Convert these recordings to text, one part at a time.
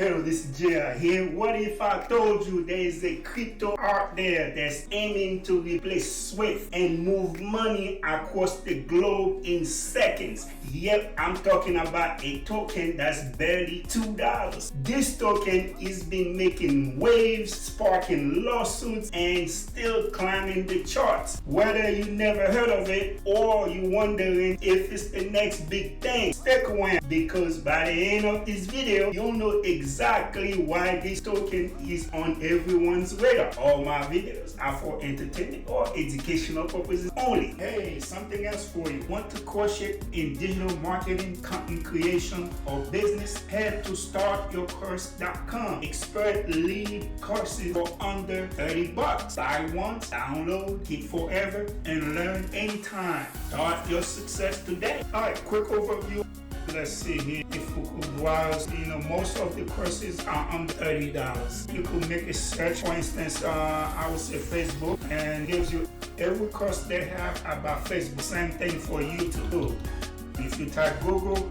Hello, this is JR here. What if I told you there is a crypto out there that's aiming to replace SWIFT and move money across the globe in seconds? Yep, I'm talking about a token that's barely $2. This token has been making waves, sparking lawsuits, and still climbing the charts. Whether you never heard of it or you wondering if it's the next big thing, stick around because by the end of this video, you'll know exactly why this token is on everyone's radar. All my videos are for entertainment or educational purposes only. Hey, something else for you. Want to crush it in digital marketing, content creation, or business? Head to startyourcourse.com. Expert lead courses for under $30. Buy once, download, keep forever, and learn anytime. Start your success today. All right, quick overview. Let's see here. If you could browse, most of the courses are under $30. You could make a search, for instance, I would say Facebook, and gives you every course they have about Facebook. Same thing for YouTube. If you type Google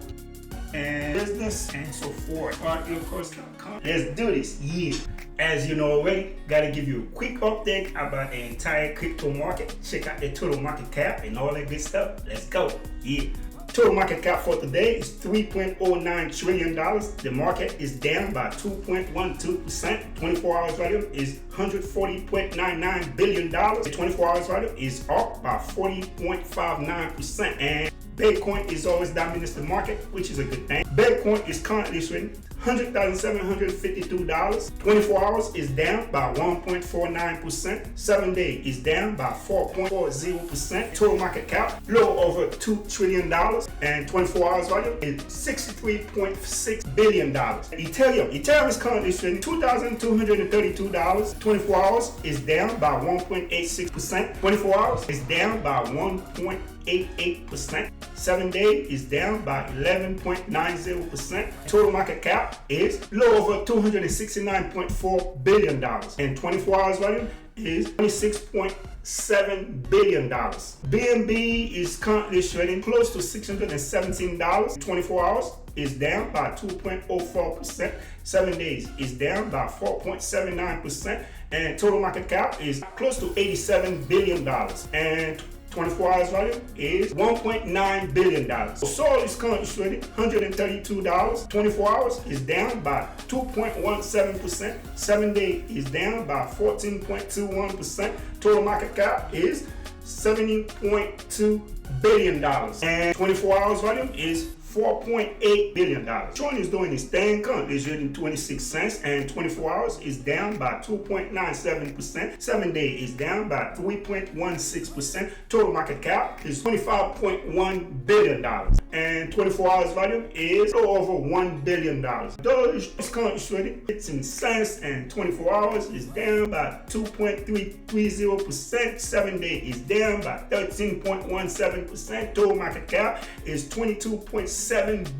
and business and so forth, startyourcourse.com. Let's do this. Yeah. As you know already, gotta give you a quick update about the entire crypto market. Check out the total market cap and all that good stuff. Let's go. Yeah. Total market cap for today is $3.09 trillion. The market is down by 2.12%. 24 hours value is $140.99 billion. The 24 hours value is up by 40.59%. And Bitcoin is always dominates the market, which is a good thing. Bitcoin is currently trading $100,752. 24 hours is down by 1.49%. 7 day is down by 4.40%. Total market cap, little over $2 trillion. And 24 hours value is $63.6 billion. Ethereum is currently trading $2,232. 24 hours is down by 1.86%. 24 hours is down by 1.88%. 7 day is down by 11.90%. Total market cap is low over $269.4 billion. And 24 hours value is $26.7 billion. BNB is currently trading close to $617. 24 hours is down by 2.04%. 7 days is down by 4.79%. And total market cap is close to $87 billion. And 24 hours value is $1.9 billion. Sol is currently trading $132. 24 hours is down by 2.17%. 7 day is down by 14.21%. Total market cap is $70.2 billion. And 24 hours value is $4.8 billion. Tron is doing his thing, currently is trading 26 cents, and 24 hours is down by 2.97%. 7 day is down by 3.16%. Total market cap is $25.1 billion. And 24 hours value is over $1 billion. Doge is currently trading 15 cents, and 24 hours is down by 2.330%. 7 day is down by 13.17%. Total market cap is $22.7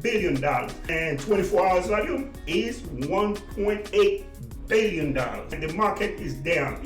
billion. And 24 hours value is $1.8 billion. And the market is down.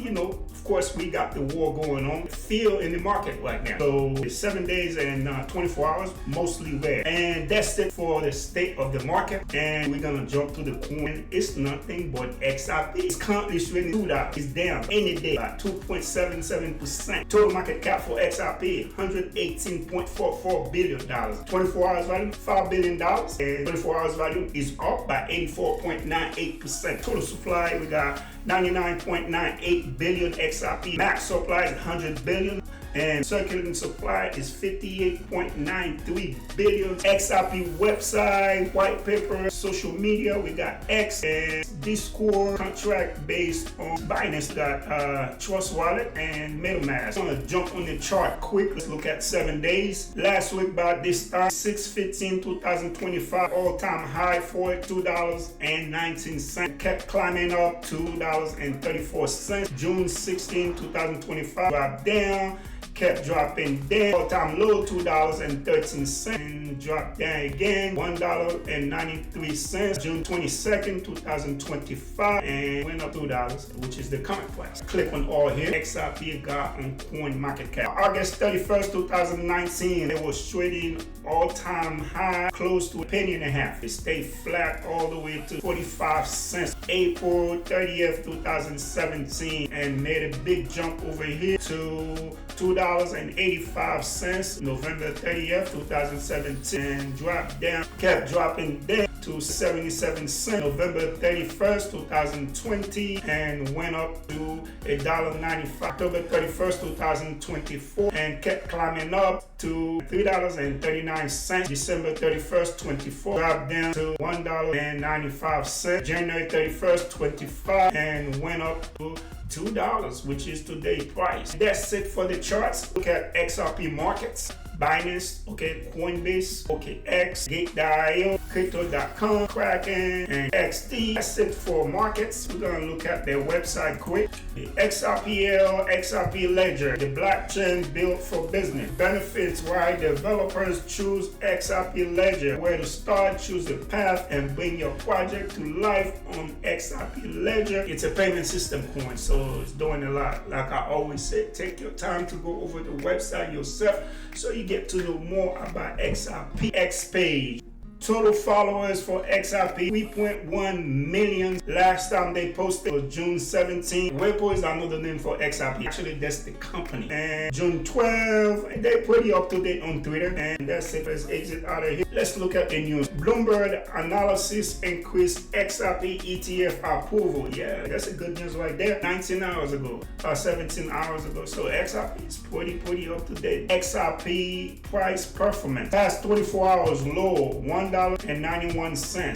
Of course, we got the war going on. Feel in the market right now. So 7 days and 24 hours, mostly red. And that's it for the state of the market. And we're gonna jump to the coin. It's nothing but XRP. It's currently trading $2. It's down any day by 2.77%. Total market cap for XRP, $118.44 billion. 24 hours value, $5 billion. And 24 hours value is up by 84.98%. Total supply, we got 99.98 billion XRP. Max supply is 100 billion. And circulating supply is 58.93 billion. XRP website, white paper, social media, we got X and Discord, contract based on Binance, got Trust Wallet and MetaMask. I'm gonna jump on the chart quick. Let's look at 7 days. Last week about this time, 6/15/2025, all-time high for $2.19. Kept climbing up $2.34. June 16, 2025, dropped down. kept dropping down. All-time low $2.13, dropped down again $1.93 June 22nd 2025, and went up $2, which is the current price. Click on all here. XRP got on CoinMarketCap. August 31st 2019, it was trading all-time high close to $1.50. It stayed flat all the way to 45 cents April 30th 2017, and made a big jump over here to $2.85 November 30th 2017, and dropped down, kept dropping down to 77 cents November 31st 2020, and went up to $1.95 October 31st 2024, and kept climbing up to $3.39 December 31st 24, dropped down to $1.95 January 31st 25, and went up to $2, which is today's price. That's it for the charts. Look at XRP markets. Binance, okay, Coinbase, okay, X, Gate.io, Crypto.com, Kraken, and XD. That's it for markets. We're gonna look at their website quick. The XRPL, XRP Ledger, the blockchain built for business. Benefits: why developers choose XRP Ledger. Where to start, choose the path, and bring your project to life on XRP Ledger. It's a payment system coin, so it's doing a lot. Like I always say, take your time to go over the website yourself so you get to know more about XRP. X page. Total followers for XRP 3.1 million. Last time they posted was June 17. Ripple is another name for XRP. Actually, that's the company. And June 12, and they're pretty up to date on Twitter. And that's it. Let's exit out of here. Let's look at the news. Bloomberg analysis increased XRP ETF approval. Yeah, that's a good news right there. 19 hours ago, 17 hours ago. So XRP is pretty up to date. XRP price performance. Past 24 hours low, $1.91.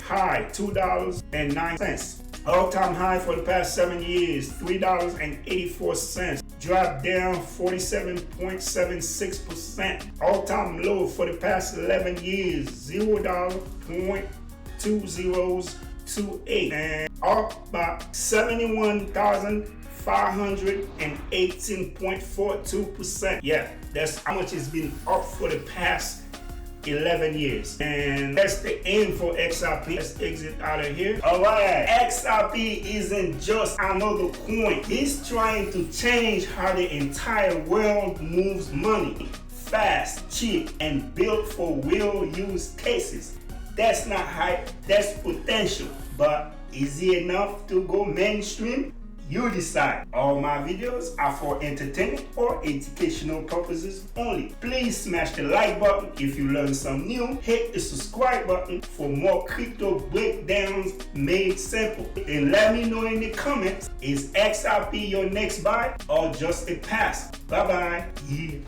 High, $2.09. All-time high for the past 7 years, $3.84. Dropped down 47.76%. All-time low for the past 11 years, $0.2028. And up by 71,518.42%. Yeah, that's how much it's been up for the past 11 years. And that's the end for XRP. Let's exit out of here. Alright, XRP isn't just another coin. It's trying to change how the entire world moves money. Fast, cheap, and built for real use cases. That's not hype, that's potential. But is it enough to go mainstream? You decide. All my videos are for entertainment or educational purposes only. Please smash the like button if you learned something new. Hit the subscribe button for more crypto breakdowns made simple. And let me know in the comments, is XRP your next buy or just a pass? Bye bye. Yeah.